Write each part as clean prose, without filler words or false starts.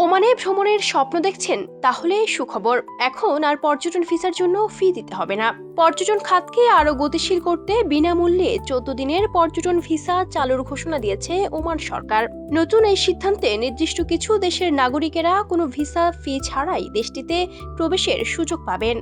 ওমানে ভ্রমণের স্বপ্ন দেখছেন? তাহলে সুখবর, এখন আর পর্যটন ভিসার জন্য ফি দিতে হবে না। পর্যটন খাতকে আরো গতিশীল করতে বিনামূল্যে 14 দিনের পর্যটন ভিসা চালুর ঘোষণা দিয়েছে ওমান সরকার। নতুন এই সিদ্ধান্তে নির্দিষ্ট কিছু দেশের নাগরিকেরা কোনো ভিসা ফি ছাড়াই দেশটিতে প্রবেশের সুযোগ পাবেন।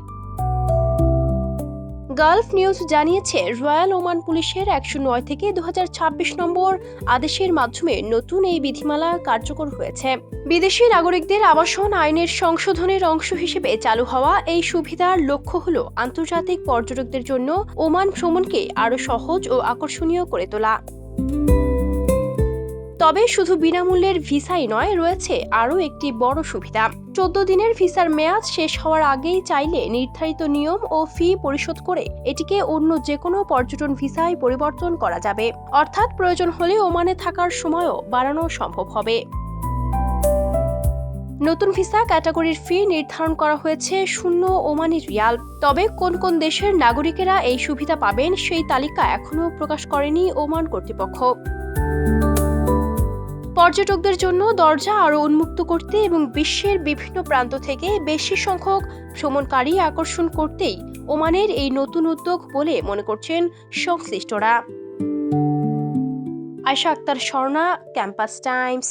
গালফ নিউজ জানিয়েছে, রয়্যাল ওমান পুলিশের 109 থেকে 2026 নম্বর আদেশের মাধ্যমে নতুন এই বিধিমালা কার্যকর হয়েছে। বিদেশি নাগরিকদের আবাসন আইনের সংশোধনের অংশ হিসেবে চালু হওয়া এই সুবিধার লক্ষ্য হল আন্তর্জাতিক পর্যটকদের জন্য ওমান ভ্রমণকে আরও সহজ ও আকর্ষণীয় করে তোলা। তবে শুধু বিনামূল্যের ভিসাই নয়, রয়েছে আরও একটি বড় সুবিধা। 14 দিনের ভিসার মেয়াদ শেষ হওয়ার আগেই চাইলে নির্ধারিত নিয়ম ও ফি পরিশোধ করে এটিকে অন্য যে কোনো পর্যটন ভিসায় পরিবর্তন করা যাবে। অর্থাৎ প্রয়োজন হলে ওমানে থাকার সময়ও বাড়ানো সম্ভব হবে। নতুন ভিসা ক্যাটাগরির ফি নির্ধারণ করা হয়েছে 0 ওমানি রিয়াল। তবে কোন কোন দেশের নাগরিকেরা এই সুবিধা পাবেন সেই তালিকা এখনও প্রকাশ করেনি ওমান কর্তৃপক্ষ। পর্যটকদের জন্য দরজা আরও উন্মুক্ত করতে এবং বিশ্বের বিভিন্ন প্রান্ত থেকে বেশি সংখ্যক ভ্রমণকারী আকর্ষণ করতেই ওমানের এই নতুন উদ্যোগ বলে মনে করছেন সংশ্লিষ্টরা। Ayesha Akter Swarna, Campus Times.